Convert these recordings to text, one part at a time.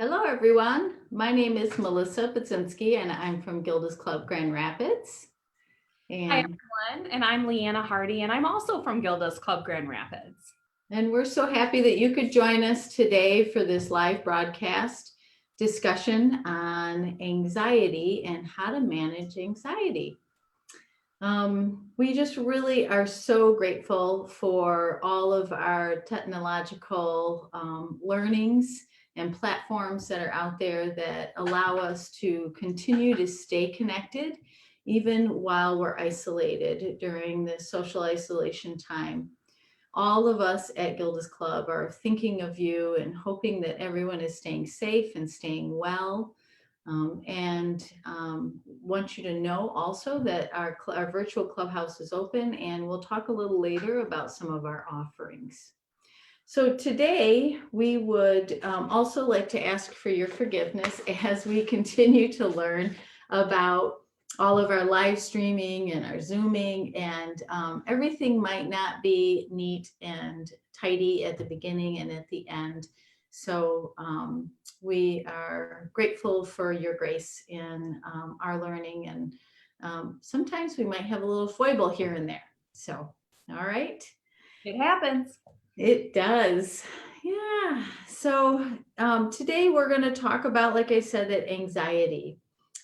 Hello, everyone. My name is Melissa Budzinski, and I'm from Gilda's Club Grand Rapids. Hi, And, everyone, and I'm Lehanna Hardy, and I'm also from Gilda's Club Grand Rapids. and we're so happy that you could join us today for this live broadcast discussion on anxiety and how to manage anxiety. We just really are so grateful for all of our technological learnings and platforms that are out there that allow us to continue to stay connected even while we're isolated during this social isolation time. All of us at Gilda's Club are thinking of you and hoping that everyone is staying safe and staying well. And want you to know also that our virtual clubhouse is open, and we'll talk a little later about some of our offerings. So today we would also like to ask for your forgiveness as we continue to learn about all of our live streaming and our Zooming, and everything might not be neat and tidy at the beginning and at the end. So we are grateful for your grace in our learning, and sometimes we might have a little foible here and there. So, all right. It happens. It does. Yeah. So today we're going to talk about, like I said, that anxiety.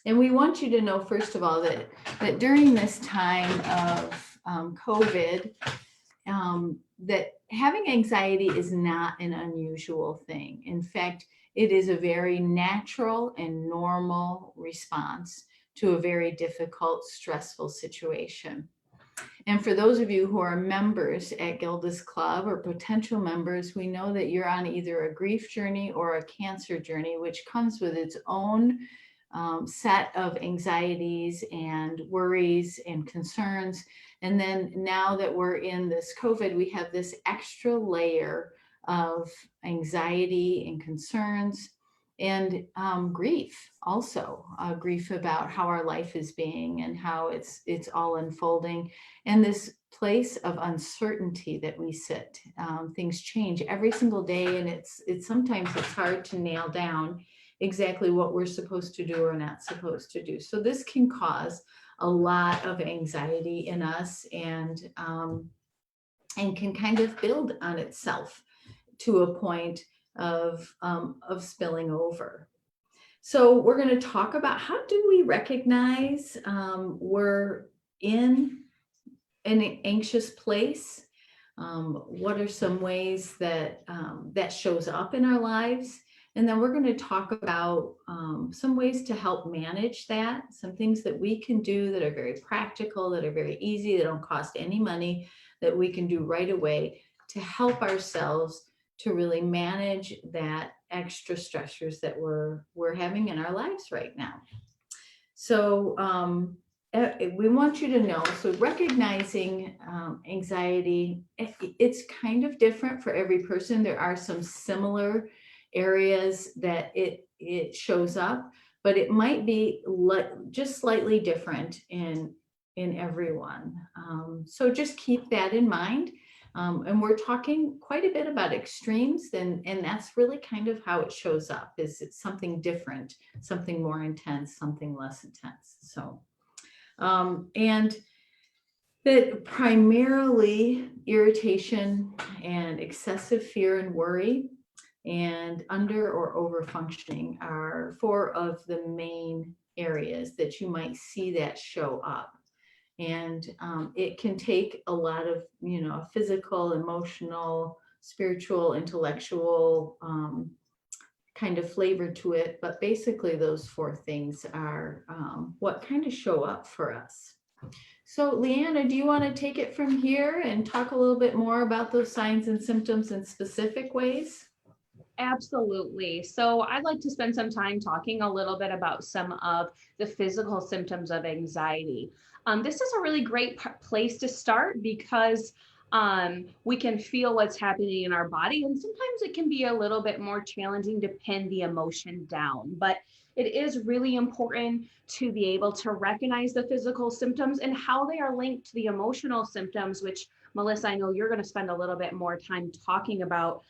And we want you to know, first of all, that during this time of COVID, that having anxiety is not an unusual thing. In fact, it is a very natural and normal response to a very difficult, stressful situation. And for those of you who are members at Gilda's Club or potential members, we know that you're on either a grief journey or a cancer journey, which comes with its own set of anxieties and worries and concerns. And then now that we're in this COVID, we have this extra layer of anxiety and concerns and grief also, grief about how our life is being and how it's all unfolding, and this place of uncertainty that we sit. Things change every single day, and it's sometimes it's hard to nail down exactly what we're supposed to do or not supposed to do. So this can cause a lot of anxiety in us, and can kind of build on itself to a point of spilling over. So we're going to talk about, how do we recognize we're in an anxious place? What are some ways that that shows up in our lives? And then we're going to talk about some ways to help manage that, some things that we can do that are very practical, that are very easy, that don't cost any money, that we can do right away to help ourselves to really manage that extra stressors that we're having in our lives right now. So we want you to know, so recognizing anxiety, it's kind of different for every person. There are some similar areas that it shows up, but it might be just slightly different in everyone. So just keep that in mind. And we're talking quite a bit about extremes, and that's really kind of how it shows up, is it's something different, something more intense, something less intense. So, and that primarily irritation and excessive fear and worry and under or over functioning are four of the main areas that you might see that show up. And it can take a lot of, physical, emotional, spiritual, intellectual kind of flavor to it. But basically, those four things are what kind of show up for us. So, Lehanna, do you want to take it from here and talk a little bit more about those signs and symptoms in specific ways? Absolutely. So I'd like to spend some time talking a little bit about some of the physical symptoms of anxiety. This is a really great place to start because we can feel what's happening in our body, and sometimes it can be a little bit more challenging to pin the emotion down. But it is really important to be able to recognize the physical symptoms and how they are linked to the emotional symptoms, which, Melissa, I know you're going to spend a little bit more time talking about.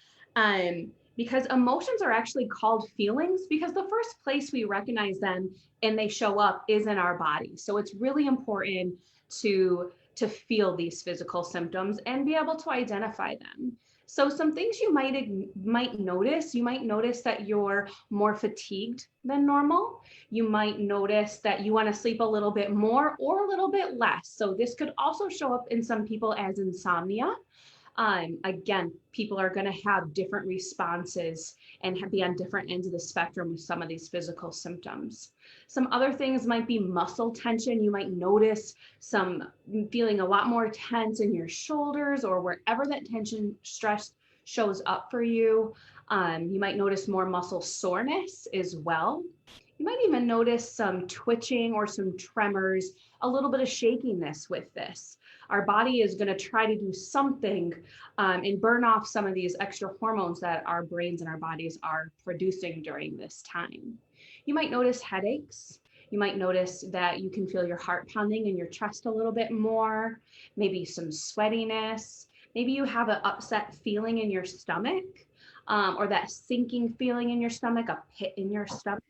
because emotions are actually called feelings because the first place we recognize them and they show up is in our body. So it's really important to feel these physical symptoms and be able to identify them. So some things you might notice, you might notice that you're more fatigued than normal. You might notice that you want to sleep a little bit more or a little bit less. So this could also show up in some people as insomnia. Again, people are going to have different responses and be on different ends of the spectrum with some of these physical symptoms. Some other things might be muscle tension. You might notice some feeling a lot more tense in your shoulders or wherever that tension stress shows up for you. You might notice more muscle soreness as well. You might even notice some twitching or some tremors, a little bit of shakiness with this. Our body is going to try to do something and burn off some of these extra hormones that our brains and our bodies are producing during this time. You might notice headaches. You might notice that you can feel your heart pounding in your chest a little bit more, maybe some sweatiness. Maybe you have an upset feeling in your stomach or that sinking feeling in your stomach, a pit in your stomach.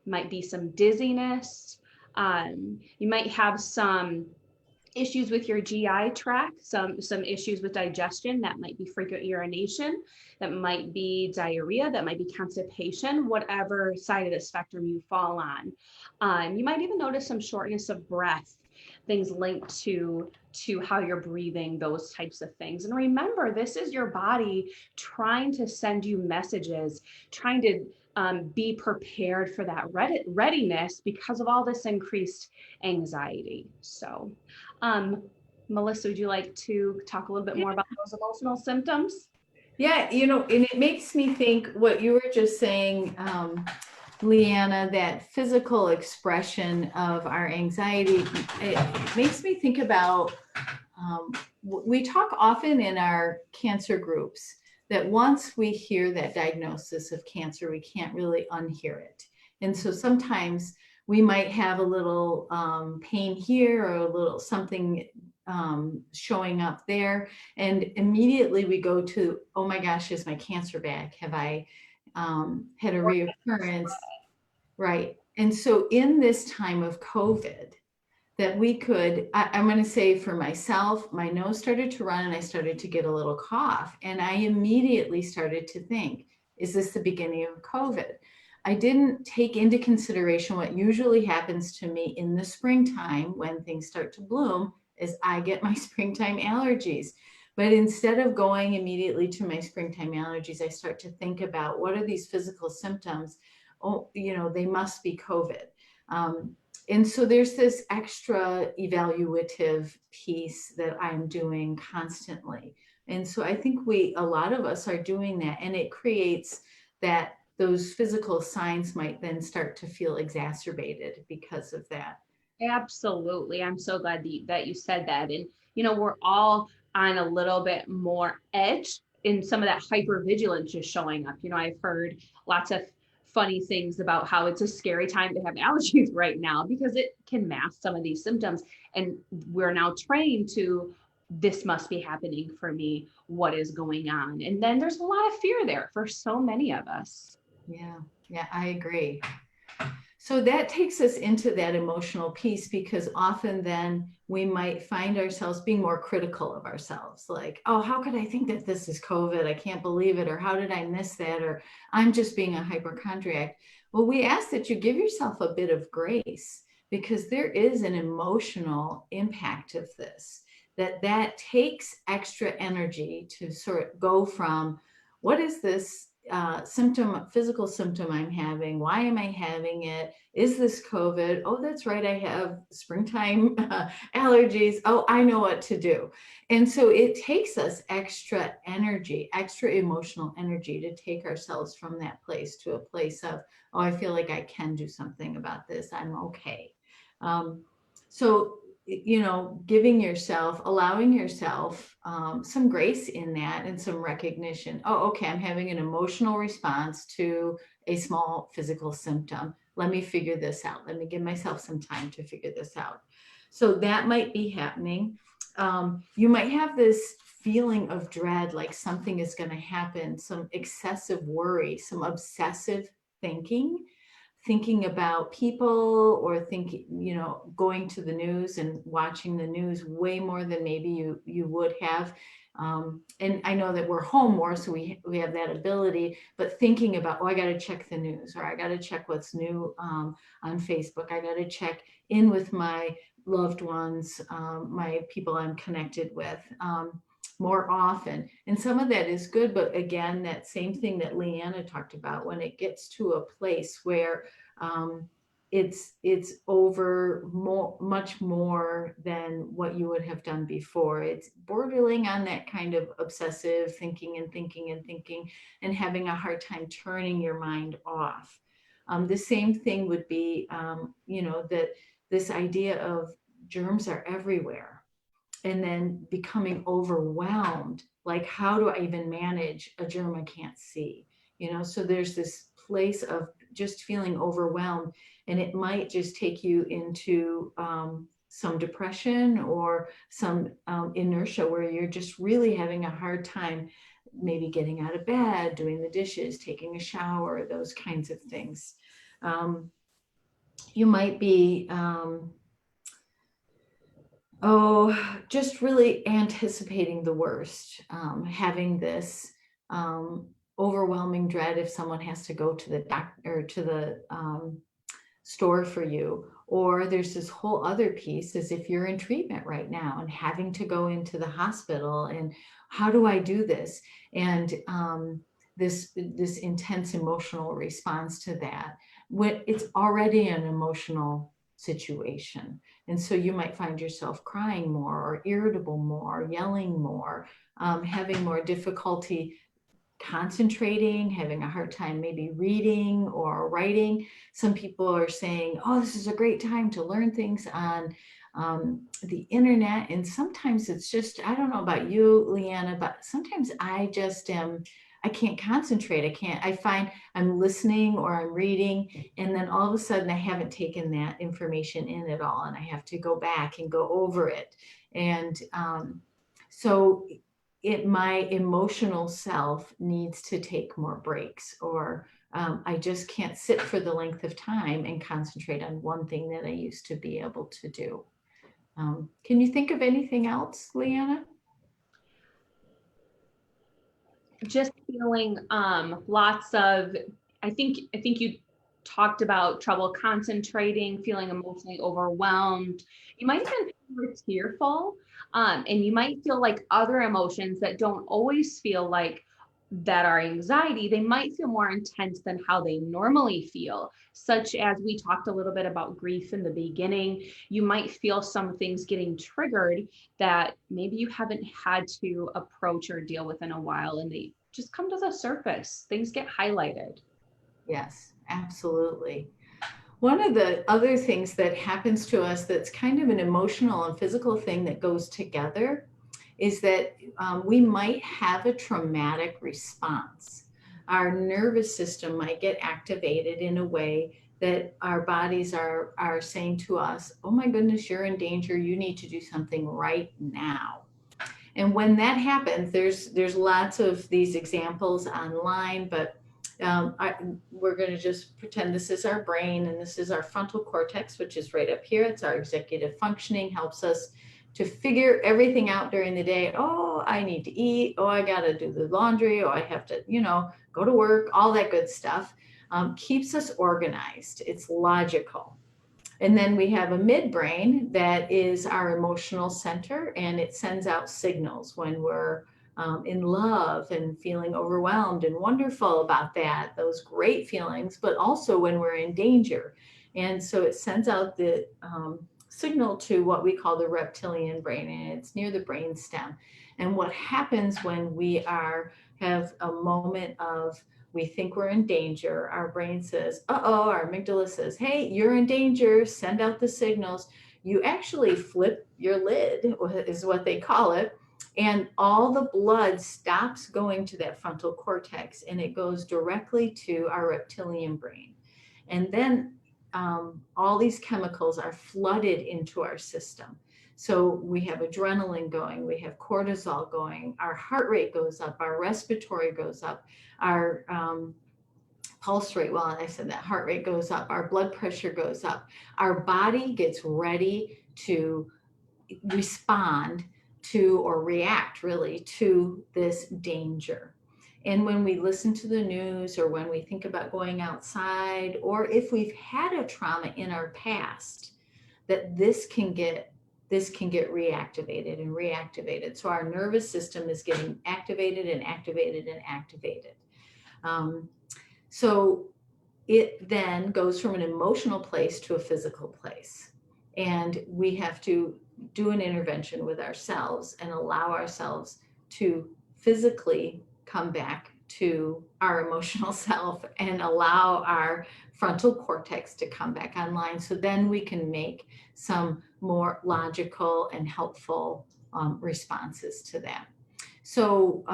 Might be some dizziness. You might have some issues with your GI tract, some issues with digestion. That might be frequent urination, that might be diarrhea, that might be constipation, whatever side of the spectrum you fall on. You might even notice some shortness of breath, things linked to how you're breathing, those types of things. And remember, this is your body trying to send you messages, trying to be prepared for that readiness because of all this increased anxiety. So Melissa, would you like to talk a little bit more about those emotional symptoms? Yeah, and it makes me think what you were just saying, Lehanna, that physical expression of our anxiety, it makes me think about, we talk often in our cancer groups that once we hear that diagnosis of cancer, we can't really unhear it. And so sometimes we might have a little pain here or a little something showing up there. And immediately we go to, oh my gosh, is my cancer back? Have I had a reoccurrence? Right. And so in this time of COVID, that we could, I'm going to say for myself, my nose started to run and I started to get a little cough. And I immediately started to think, is this the beginning of COVID? I didn't take into consideration what usually happens to me in the springtime when things start to bloom is I get my springtime allergies. But instead of going immediately to my springtime allergies, I start to think about what are these physical symptoms? Oh, they must be COVID. And so there's this extra evaluative piece that I'm doing constantly. And so I think a lot of us are doing that, and it creates that those physical signs might then start to feel exacerbated because of that. Absolutely. I'm so glad that you said that. And, we're all on a little bit more edge in some of that hypervigilance just showing up. I've heard lots of funny things about how it's a scary time to have allergies right now because it can mask some of these symptoms. And we're now trained to, this must be happening for me. What is going on? And then there's a lot of fear there for so many of us. Yeah, I agree. So that takes us into that emotional piece because often then we might find ourselves being more critical of ourselves. Like, oh, how could I think that this is COVID? I can't believe it. Or how did I miss that? Or I'm just being a hypochondriac. Well, we ask that you give yourself a bit of grace because there is an emotional impact of this, that takes extra energy to sort of go from what is this physical symptom I'm having? Why am I having it? Is this COVID? Oh, that's right. I have springtime allergies. Oh, I know what to do. And so it takes us extra energy, extra emotional energy to take ourselves from that place to a place of, oh, I feel like I can do something about this. I'm okay. So allowing yourself some grace in that and some recognition. Oh, okay, I'm having an emotional response to a small physical symptom. Let me figure this out. Let me give myself some time to figure this out. So that might be happening. You might have this feeling of dread, like something is going to happen, some excessive worry, some obsessive thinking, thinking about people, or thinking, going to the news and watching the news way more than maybe you would have. And I know that we're home more, so we have that ability, but thinking about, oh, I got to check the news, or I got to check what's new on Facebook. I got to check in with my loved ones, my people I'm connected with. More often. And some of that is good, but again, that same thing that Lehanna talked about, when it gets to a place where it's over much more than what you would have done before. It's bordering on that kind of obsessive thinking and thinking and thinking, and having a hard time turning your mind off. The same thing would be, that this idea of germs are everywhere, and then becoming overwhelmed, like, how do I even manage a germ I can't see? So there's this place of just feeling overwhelmed, and it might just take you into some depression, or some inertia, where you're just really having a hard time maybe getting out of bed, doing the dishes, taking a shower, those kinds of things. You might be just really anticipating the worst, having this overwhelming dread if someone has to go to the doctor or to the store for you. Or there's this whole other piece, as if you're in treatment right now and having to go into the hospital, and how do I do this? And this intense emotional response to that, when it's already an emotional situation. And so you might find yourself crying more, or irritable more, yelling more, having more difficulty concentrating, having a hard time maybe reading or writing. Some people are saying, oh, this is a great time to learn things on the internet. And sometimes it's just, I don't know about you, Lehanna, but sometimes I can't concentrate. I find I'm listening or I'm reading, and then all of a sudden I haven't taken that information in at all, and I have to go back and go over it. And so my emotional self needs to take more breaks, or I just can't sit for the length of time and concentrate on one thing that I used to be able to do. Can you think of anything else, Lehanna? Just feeling lots of, I think you talked about trouble concentrating, feeling emotionally overwhelmed. You might even feel tearful, and you might feel like other emotions that don't always feel like that are anxiety. They might feel more intense than how they normally feel, such as we talked a little bit about grief in the beginning. You might feel some things getting triggered that maybe you haven't had to approach or deal with in a while, and they just come to the surface. Things get highlighted. Yes, absolutely. One of the other things that happens to us that's kind of an emotional and physical thing that goes together is that we might have a traumatic response. Our nervous system might get activated in a way that our bodies are saying to us, oh my goodness, you're in danger. You need to do something right now. And when that happens, there's lots of these examples online, but we're going to just pretend this is our brain, and this is our frontal cortex, which is right up here. It's our executive functioning, helps us to figure everything out during the day. Oh, I need to eat. Oh, I got to do the laundry. Oh, I have to, go to work, all that good stuff. Keeps us organized. It's logical. And then we have a midbrain that is our emotional center, and it sends out signals when we're in love and feeling overwhelmed and wonderful about that, those great feelings, but also when we're in danger. And so it sends out the signal to what we call the reptilian brain, and it's near the brain stem. And what happens when we have a moment of, we think we're in danger, our brain says, uh-oh, our amygdala says, hey, you're in danger, send out the signals. You actually flip your lid, is what they call it, and all the blood stops going to that frontal cortex, and it goes directly to our reptilian brain. And then all these chemicals are flooded into our system. So we have adrenaline going, we have cortisol going, our heart rate goes up, our respiratory goes up, our pulse rate, well, I said that heart rate goes up, our blood pressure goes up, our body gets ready to respond to or react really to this danger. And when we listen to the news or when we think about going outside, or if we've had a trauma in our past, that this can get reactivated and reactivated. So our nervous system is getting activated and activated and activated. Um, so it then goes from an emotional place to a physical place. And we have to do an intervention with ourselves and allow ourselves to physically come back to our emotional self and allow our frontal cortex to come back online. So then we can make some more logical and helpful responses to that. So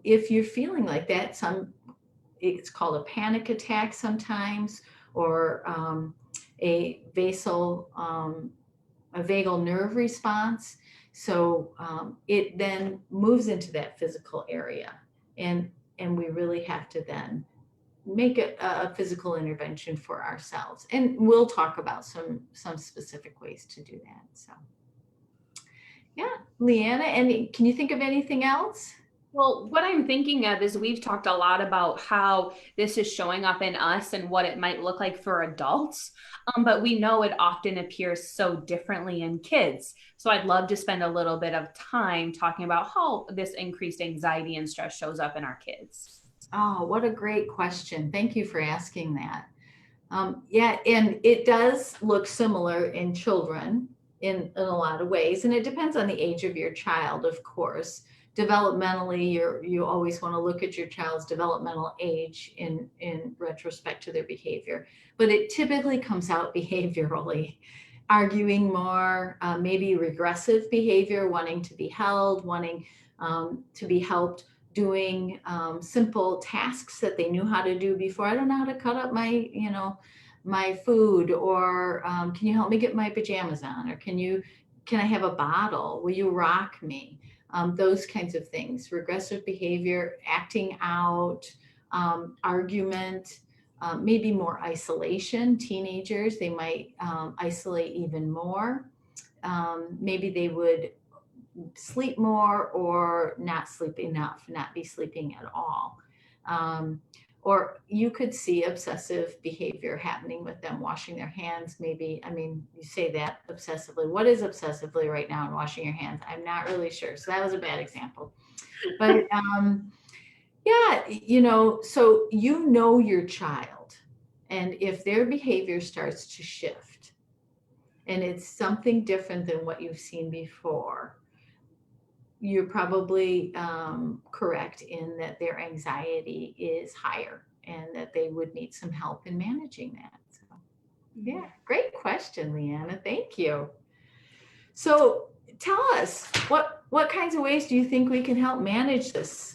if you're feeling like that, it's called a panic attack sometimes, or a vagal nerve response. So it then moves into that physical area, and we really have to then make a physical intervention for ourselves. And we'll talk about some specific ways to do that. So yeah, Lehanna, and can you think of anything else? Well, what I'm thinking of is we've talked a lot about how this is showing up in us and what it might look like for adults, but we know it often appears so differently in kids. So I'd love to spend a little bit of time talking about how this increased anxiety and stress shows up in our kids. Oh, what a great question. Thank you for asking that. Yeah, and it does look similar in children in a lot of ways, and it depends on the age of your child, of course. Developmentally, you always want to look at your child's developmental age in retrospect to their behavior, but it typically comes out behaviorally, arguing more, maybe regressive behavior, wanting to be held, wanting to be helped, doing simple tasks that they knew how to do before. I don't know how to cut up my food, or can you help me get my pajamas on, or can I have a bottle, will you rock me, those kinds of things. Regressive behavior, acting out, argument, maybe more isolation. Teenagers, they might isolate even more. Maybe they would sleep more or not sleep enough, not be sleeping at all. Or you could see obsessive behavior happening with them, washing their hands. Maybe, I mean, you say that obsessively. What is obsessively right now in washing your hands? I'm not really sure. So that was a bad example. But yeah, so your child. And if their behavior starts to shift and it's something different than what you've seen before, you're probably correct in that their anxiety is higher and that they would need some help in managing that. So, yeah, great question, Lehanna. Thank you. So tell us, what kinds of ways do you think we can help manage this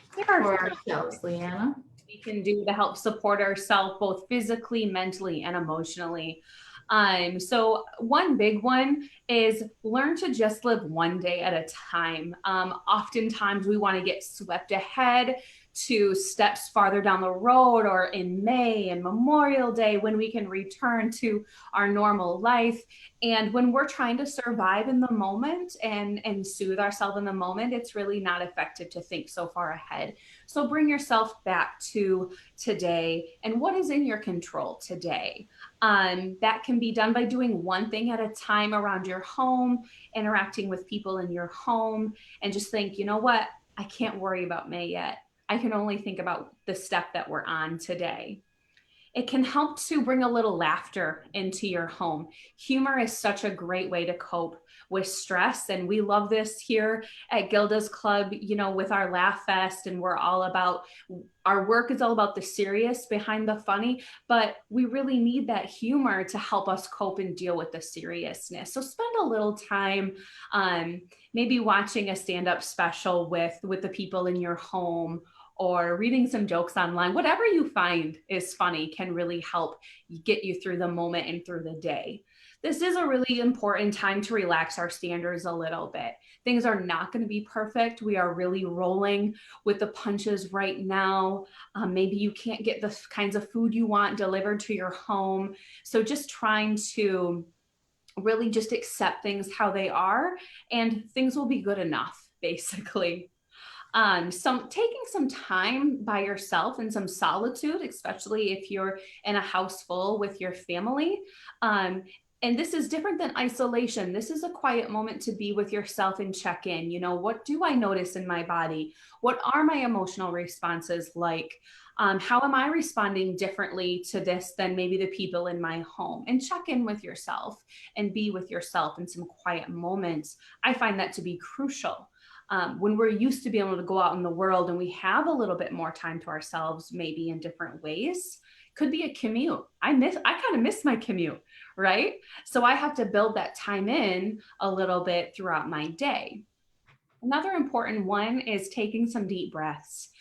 for ourselves, Lehanna? We can do to help support ourselves both physically, mentally, and emotionally. So one big one is learn to just live one day at a time. Oftentimes we want to get swept ahead to steps farther down the road, or in May and Memorial Day when we can return to our normal life. And when we're trying to survive in the moment and soothe ourselves in the moment, it's really not effective to think so far ahead. So bring yourself back to today and what is in your control today. That can be done by doing one thing at a time around your home, interacting with people in your home, and just think, you know what? I can't worry about May yet. I can only think about the step that we're on today. It can help to bring a little laughter into your home. Humor is such a great way to cope with stress. And we love this here at Gilda's Club, with our Laugh Fest. And our work is all about the serious behind the funny, but we really need that humor to help us cope and deal with the seriousness. So spend a little time, maybe watching a stand-up special with the people in your home, or reading some jokes online. Whatever you find is funny can really help get you through the moment and through the day. This is a really important time to relax our standards a little bit. Things are not going to be perfect. We are really rolling with the punches right now. Maybe you can't get the kinds of food you want delivered to your home. So just trying to really just accept things how they are, and things will be good enough, basically. Some taking some time by yourself and some solitude, especially if you're in a house full with your family. Um, and this is different than isolation. This is a quiet moment to be with yourself and check in. You know, what do I notice in my body? What are my emotional responses like? How am I responding differently to this than maybe the people in my home? And check in with yourself and be with yourself in some quiet moments. I find that to be crucial. When we're used to being able to go out in the world and we have a little bit more time to ourselves, maybe in different ways, could be a commute. I kind of miss my commute, right? So I have to build that time in a little bit throughout my day. Another important one is taking some deep breaths.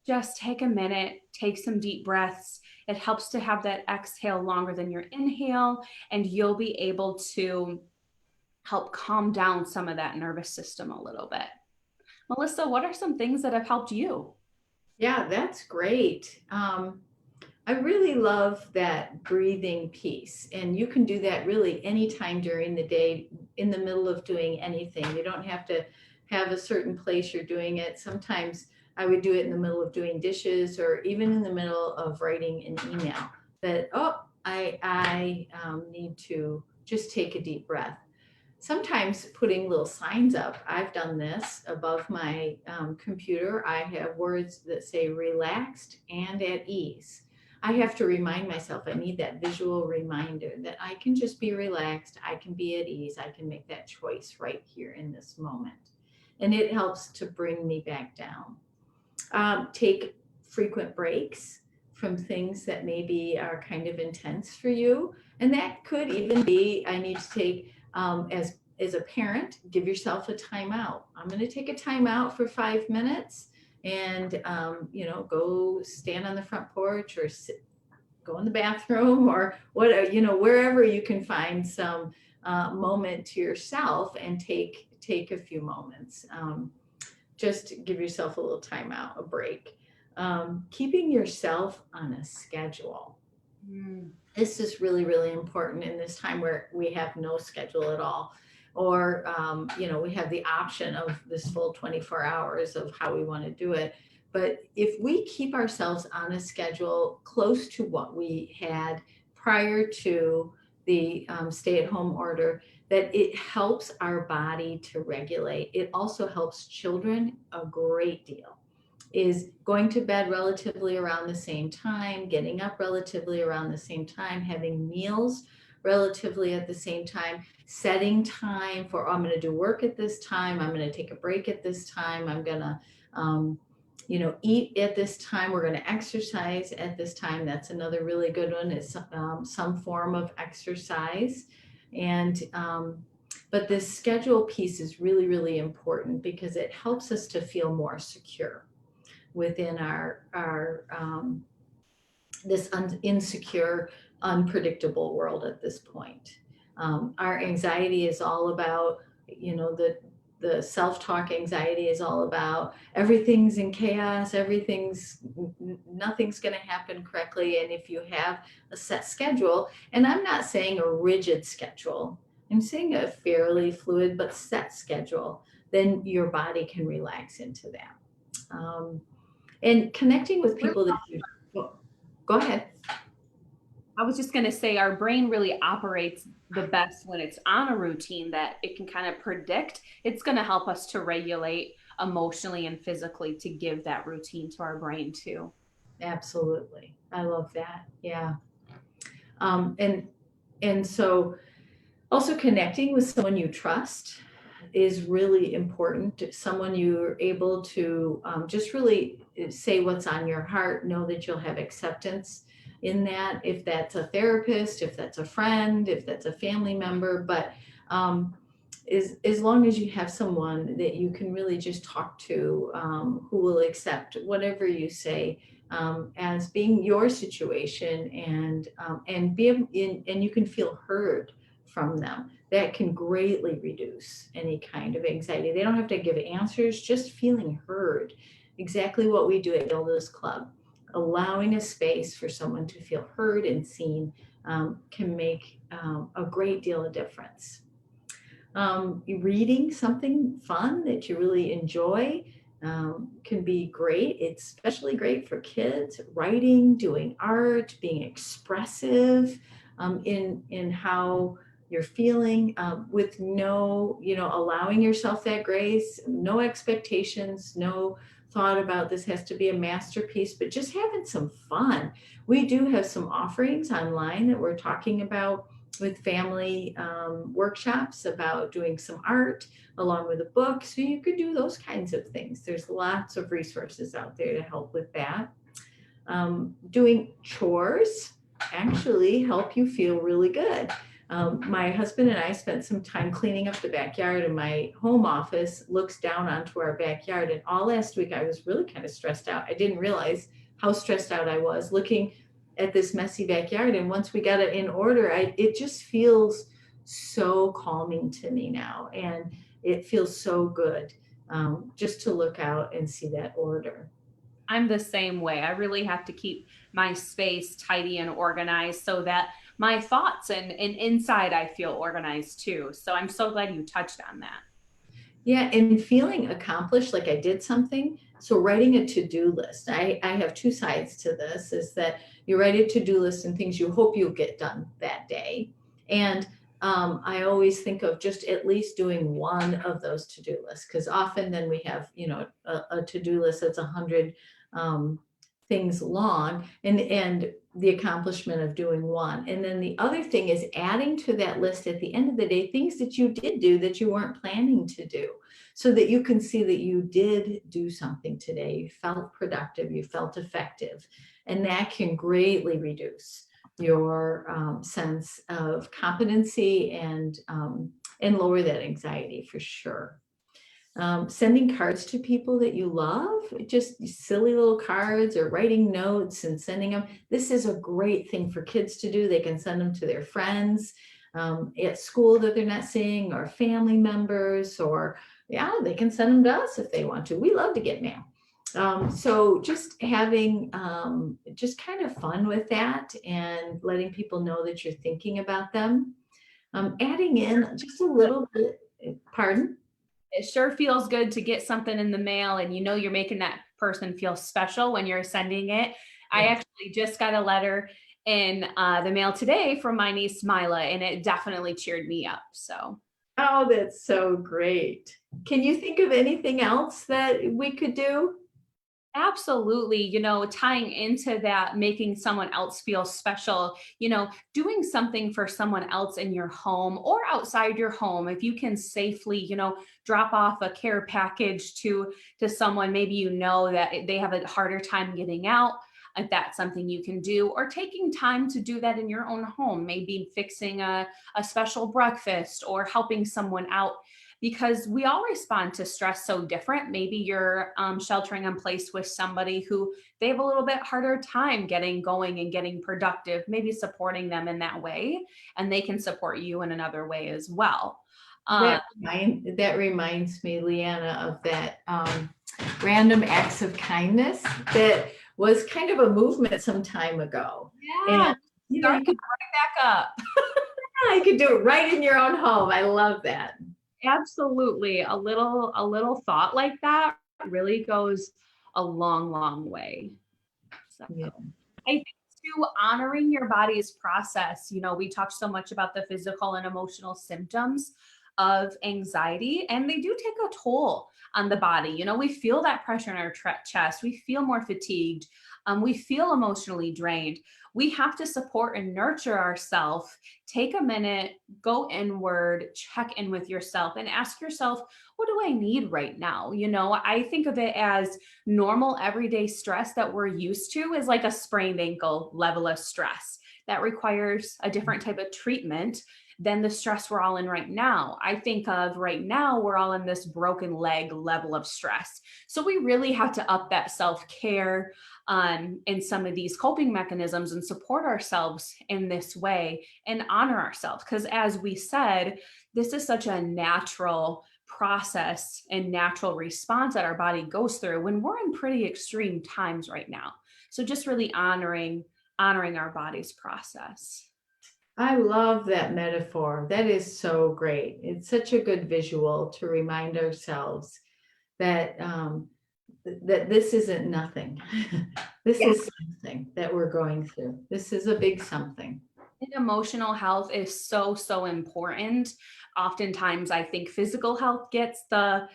Just take a minute, take some deep breaths. It helps to have that exhale longer than your inhale, and you'll be able to help calm down some of that nervous system a little bit. Melissa, what are some things that have helped you? Yeah, that's great. I really love that breathing piece. And you can do that really anytime during the day in the middle of doing anything. You don't have to have a certain place you're doing it. Sometimes I would do it in the middle of doing dishes or even in the middle of writing an email that, oh, I need to just take a deep breath. Sometimes putting little signs up. I've done this above my computer. I have words that say relaxed and at ease. I have to remind myself, I need that visual reminder that I can just be relaxed, I can be at ease, I can make that choice right here in this moment. And it helps to bring me back down. Take frequent breaks from things that maybe are kind of intense for you. And that could even be, I need to take, as a parent, give yourself a timeout. I'm going to take a timeout for 5 minutes and, go stand on the front porch or sit, go in the bathroom or whatever, wherever you can find some moment to yourself and take a few moments. Just give yourself a little timeout, a break. Keeping yourself on a schedule. Mm. This is really, really important in this time where we have no schedule at all. Or, we have the option of this full 24 hours of how we want to do it. But if we keep ourselves on a schedule close to what we had prior to the stay-at-home order, that it helps our body to regulate. It also helps children a great deal. Is going to bed relatively around the same time, getting up relatively around the same time, having meals relatively at the same time, setting time for, oh, I'm going to do work at this time, I'm going to take a break at this time, I'm going to eat at this time, we're going to exercise at this time. That's another really good one, is some form of exercise. And but this schedule piece is really, really important because it helps us to feel more secure within our this insecure, unpredictable world at this point. Our anxiety is all about, the self-talk anxiety is all about everything's in chaos, nothing's going to happen correctly. And if you have a set schedule, and I'm not saying a rigid schedule, I'm saying a fairly fluid but set schedule, then your body can relax into that. And connecting with people that you, go ahead. I was just going to say our brain really operates the best when it's on a routine that it can kind of predict. It's going to help us to regulate emotionally and physically to give that routine to our brain too. Absolutely. I love that. Yeah. And so also connecting with someone you trust is really important. Someone you're able to just really say what's on your heart, know that you'll have acceptance in that, if that's a therapist, if that's a friend, if that's a family member. But as long as you have someone that you can really just talk to, who will accept whatever you say as being your situation, and be able, and you can feel heard from them. That can greatly reduce any kind of anxiety. They don't have to give answers, just feeling heard. Exactly what we do at Builders Club. Allowing a space for someone to feel heard and seen can make a great deal of difference. Reading something fun that you really enjoy can be great. It's especially great for kids. Writing, doing art, being expressive in how you're feeling with no, allowing yourself that grace, no expectations, no thought about this has to be a masterpiece, but just having some fun. We do have some offerings online that we're talking about with family workshops about doing some art along with a book. So you could do those kinds of things. There's lots of resources out there to help with that. Doing chores actually help you feel really good. My husband and I spent some time cleaning up the backyard, and my home office looks down onto our backyard. And all last week, I was really kind of stressed out. I didn't realize how stressed out I was looking at this messy backyard. And once we got it in order, it just feels so calming to me now. And it feels so good just to look out and see that order. I'm the same way. I really have to keep my space tidy and organized so that my thoughts and inside I feel organized too. So I'm so glad you touched on that. Yeah, and feeling accomplished, like I did something. So writing a to-do list. I have two sides to this, is that you write a to-do list and things you hope you'll get done that day. And I always think of just at least doing one of those to-do lists, because often then we have, a to-do list that's 100 things long, and the accomplishment of doing one. And then the other thing is adding to that list at the end of the day things that you did do that you weren't planning to do, so that you can see that you did do something today. You felt productive, you felt effective, and that can greatly reduce your sense of competency and lower that anxiety for sure. Sending cards to people that you love, just silly little cards, or writing notes and sending them. This is a great thing for kids to do. They can send them to their friends at school that they're not seeing, or family members, or yeah, they can send them to us if they want to. We love to get mail. So just having just kind of fun with that and letting people know that you're thinking about them. Adding in just a little bit, pardon? It sure feels good to get something in the mail and you know you're making that person feel special when you're sending it. I Yes. actually just got a letter in the mail today from my niece Mila, and it definitely cheered me up. So Oh, that's so great. Can you think of anything else that we could do? absolutely, tying into that, making someone else feel special, doing something for someone else in your home or outside your home. If you can safely, drop off a care package to someone, maybe that they have a harder time getting out. If that's something you can do, or taking time to do that in your own home, maybe fixing a special breakfast or helping someone out, because we all respond to stress so different. Maybe you're sheltering in place with somebody who they have a little bit harder time getting going and getting productive, maybe supporting them in that way, and they can support you in another way as well. Uh, That reminds me, Leanna, of that random acts of kindness that was kind of a movement some time ago. yeah, And start you that could, right back up. yeah, you could do it right in your own home. I love that. Absolutely. A little thought like that really goes a long, long way. So Yeah. I think too, honoring your body's process. We talked so much about the physical and emotional symptoms of anxiety, and they do take a toll on the body. We feel that pressure in our chest. We feel more fatigued. We feel emotionally drained. We have to support and nurture ourselves. Take a minute, go inward, check in with yourself, and ask yourself, what do I need right now? I think of it as normal everyday stress that we're used to is like a sprained ankle level of stress that requires a different type of treatment than the stress we're all in right now. I think of right now, we're all in this broken leg level of stress. So we really have to up that self-care in some of these coping mechanisms and support ourselves in this way and honor ourselves. Because as we said, this is such a natural process and natural response that our body goes through when we're in pretty extreme times right now. So just really honoring our body's process. I love that metaphor. That is so great. It's such a good visual to remind ourselves that that this isn't nothing. This Yeah. is something that we're going through. This is a big something. And emotional health is so, so important. Oftentimes I think physical health gets the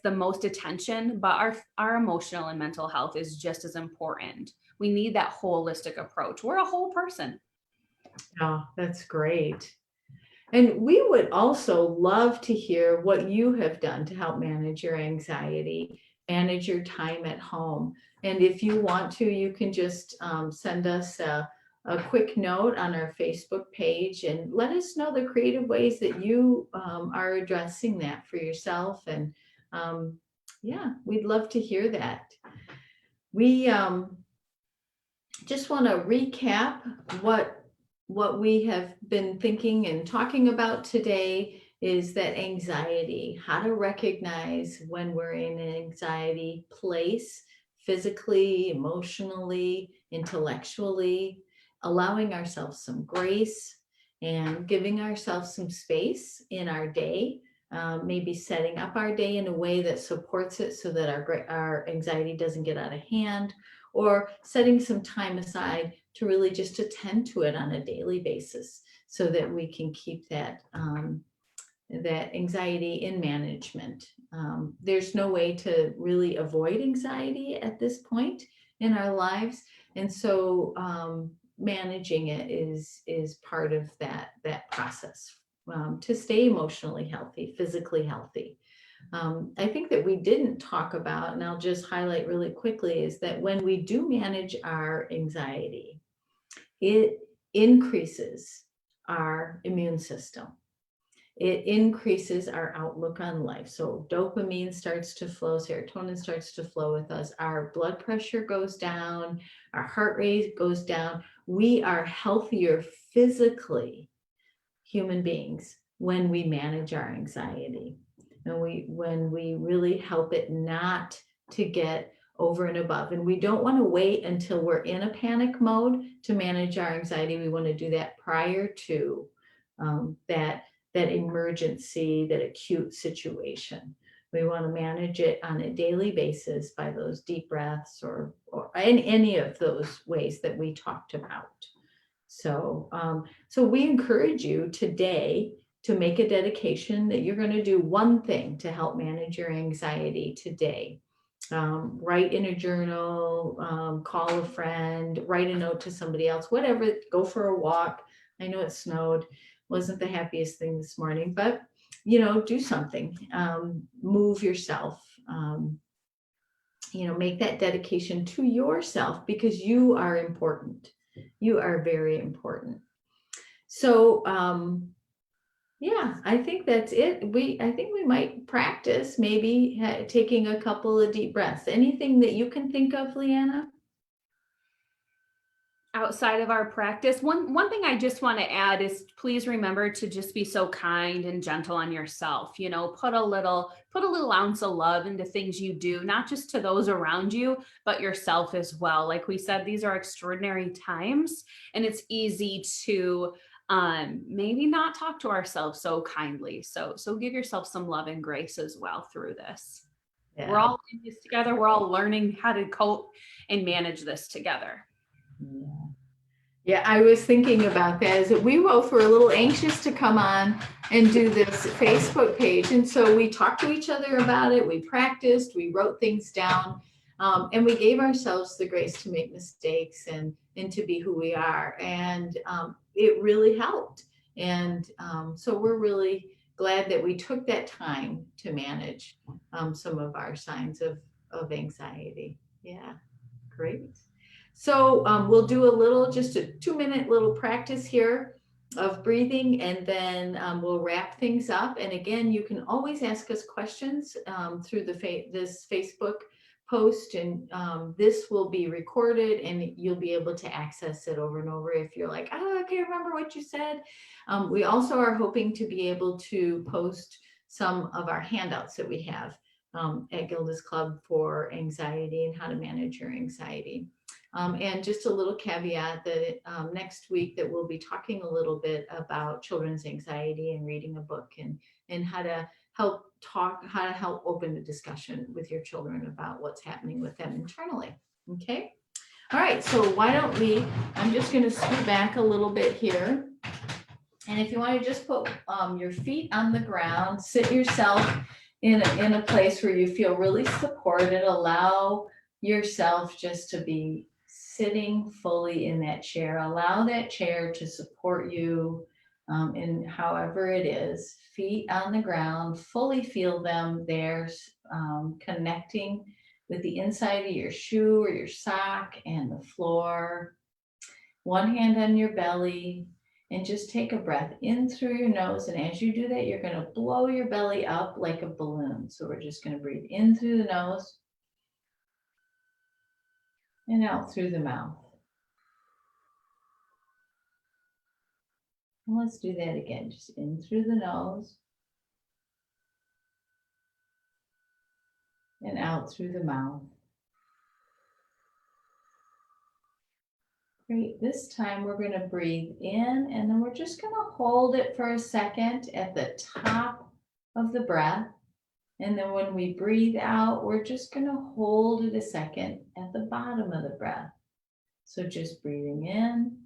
most attention, but our emotional and mental health is just as important. We need that holistic approach. We're a whole person. Oh, that's great. And we would also love to hear what you have done to help manage your anxiety, manage your time at home. And if you want to, you can just send us a quick note on our Facebook page and let us know the creative ways that you are addressing that for yourself. And yeah, we'd love to hear that. We just want to recap what we have been thinking and talking about today is that anxiety, how to recognize when we're in an anxiety place, physically, emotionally, intellectually, allowing ourselves some grace and giving ourselves some space in our day, maybe setting up our day in a way that supports it so that our anxiety doesn't get out of hand, or setting some time aside to really just attend to it on a daily basis so that we can keep that that anxiety in management. There's no way to really avoid anxiety at this point in our lives, and so managing it is part of that process to stay emotionally healthy, physically healthy. I think that we didn't talk about, and I'll just highlight really quickly, is that when we do manage our anxiety, it increases our immune system. It increases our outlook on life. So dopamine starts to flow, serotonin starts to flow with us. Our blood pressure goes down, our heart rate goes down. We are healthier physically, human beings, when we manage our anxiety. And when we really help it not to get over and above. And we don't want to wait until we're in a panic mode to manage our anxiety. We want to do that prior to that emergency, that acute situation. We want to manage it on a daily basis by those deep breaths or in any of those ways that we talked about. So, so we encourage you today to make a dedication that you're going to do one thing to help manage your anxiety today. Write in a journal, call a friend, write a note to somebody else, whatever, go for a walk. I know it snowed, wasn't the happiest thing this morning, but do something, move yourself, make that dedication to yourself because you are important. You are very important. So, yeah, I think that's it. I think we might practice maybe taking a couple of deep breaths. Anything that you can think of, Lehanna? Outside of our practice, one thing I just want to add is please remember to just be so kind and gentle on yourself. Put a little ounce of love into things you do, not just to those around you, but yourself as well. Like we said, these are extraordinary times, and it's easy to maybe not talk to ourselves so kindly. So give yourself some love and grace as well through this. Yeah. We're all in this together. We're all learning how to cope and manage this together. Yeah. Yeah, I was thinking about that as we both were a little anxious to come on and do this Facebook page. And so we talked to each other about it. We practiced, we wrote things down, and we gave ourselves the grace to make mistakes and to be who we are. And it really helped. And so we're really glad that we took that time to manage some of our signs of anxiety. Yeah, great. So we'll do just a 2-minute little practice here. of breathing, and then we'll wrap things up. And again, you can always ask us questions through this Facebook post, and this will be recorded, and you'll be able to access it over and over if you're like, oh, I can't remember what you said. We also are hoping to be able to post some of our handouts that we have at Gilda's Club for anxiety and how to manage your anxiety. And just a little caveat that next week that we'll be talking a little bit about children's anxiety and reading a book, and how to help open a discussion with your children about what's happening with them internally. Okay. All right. So I'm just going to scoot back a little bit here. And if you want to just put your feet on the ground, sit yourself in a place where you feel really supported, allow yourself just to be sitting fully in that chair. Allow that chair to support you in however it is. Feet on the ground, fully feel them there, connecting with the inside of your shoe or your sock and the floor. One hand on your belly, and just take a breath in through your nose. And as you do that, you're going to blow your belly up like a balloon. So we're just going to breathe in through the nose and out through the mouth. And let's do that again. Just in through the nose and out through the mouth. Great. This time we're going to breathe in, and then we're just going to hold it for a second at the top of the breath. And then when we breathe out, we're just going to hold it a second at the bottom of the breath. So just breathing in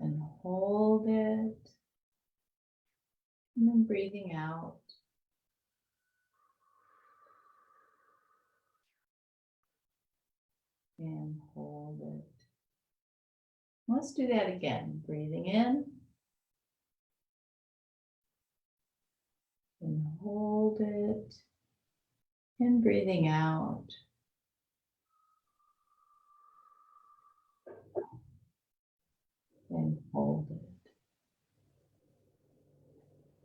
and hold it, and then breathing out. And hold it. Let's do that again. Breathing in and hold it, and breathing out. And hold it.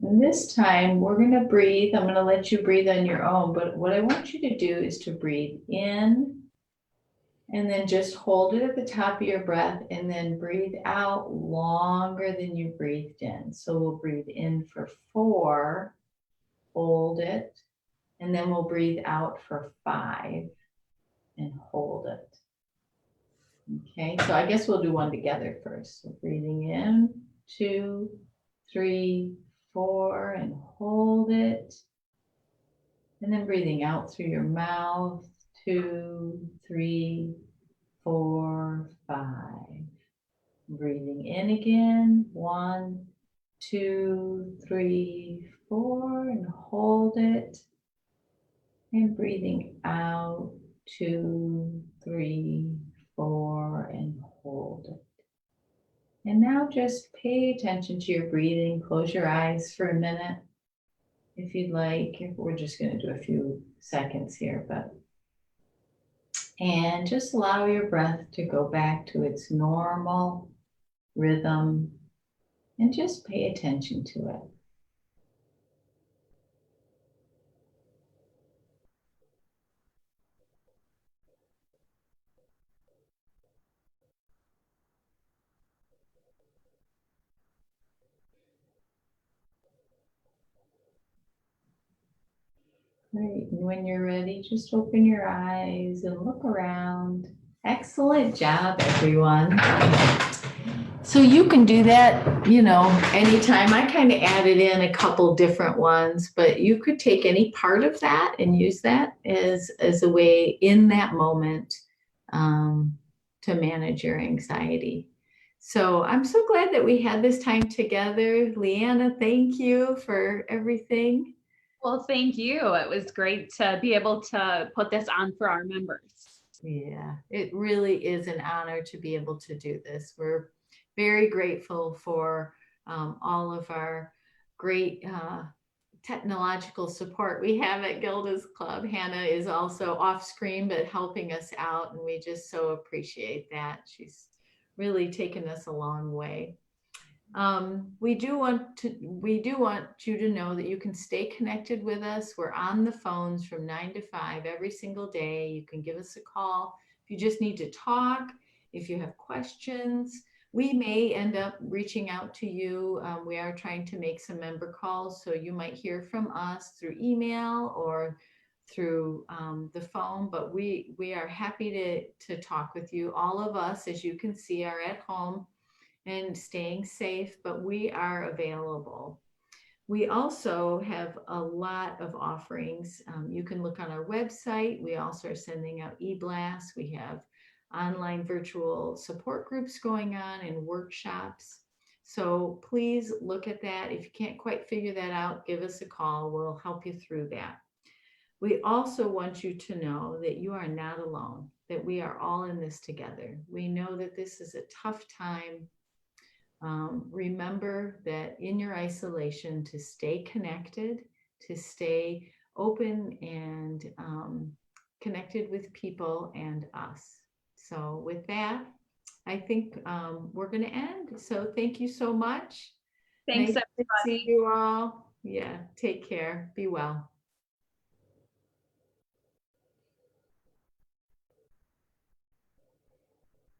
And this time we're going to breathe. I'm going to let you breathe on your own, but what I want you to do is to breathe in and then just hold it at the top of your breath, and then breathe out longer than you breathed in. So we'll breathe in for 4, hold it, and then we'll breathe out for 5 and hold it. Okay, so I guess we'll do one together first. So breathing in, 2, 3, 4, and hold it. And then breathing out through your mouth, 2, 3, 4, 5. Breathing in again, 1, 2, 3, 4, and hold it. And breathing out, 2, 3, 4, and hold it. And now just pay attention to your breathing. Close your eyes for a minute if you'd like. We're just going to do a few seconds here, and just allow your breath to go back to its normal rhythm, and just pay attention to it. Great. And when you're ready, just open your eyes and look around. Excellent job, everyone. So you can do that, anytime. I kind of added in a couple different ones, but you could take any part of that and use that as a way in that moment to manage your anxiety. So I'm so glad that we had this time together. Lehanna, thank you for everything. Well, thank you. It was great to be able to put this on for our members. Yeah, it really is an honor to be able to do this. We're very grateful for all of our great technological support we have at Gilda's Club. Hannah is also off screen, but helping us out, and we just so appreciate that. She's really taken us a long way. We do want you to know that you can stay connected with us. We're on the phones from 9 to 5 every single day. You can give us a call if you just need to talk, if you have questions. We may end up reaching out to you. We are trying to make some member calls, so you might hear from us through email or through the phone, but we are happy to talk with you. All of us, as you can see, are at home and staying safe, but we are available. We also have a lot of offerings. You can look on our website. We also are sending out e-blasts. We have online virtual support groups going on and workshops. So please look at that. If you can't quite figure that out, give us a call. We'll help you through that. We also want you to know that you are not alone, that we are all in this together. We know that this is a tough time. Remember that in your isolation, to stay connected, to stay open and connected with people and us. So with that, I think we're going to end. So thank you so much. Thanks, Nice to see everybody. you all. Yeah, take care. Be well.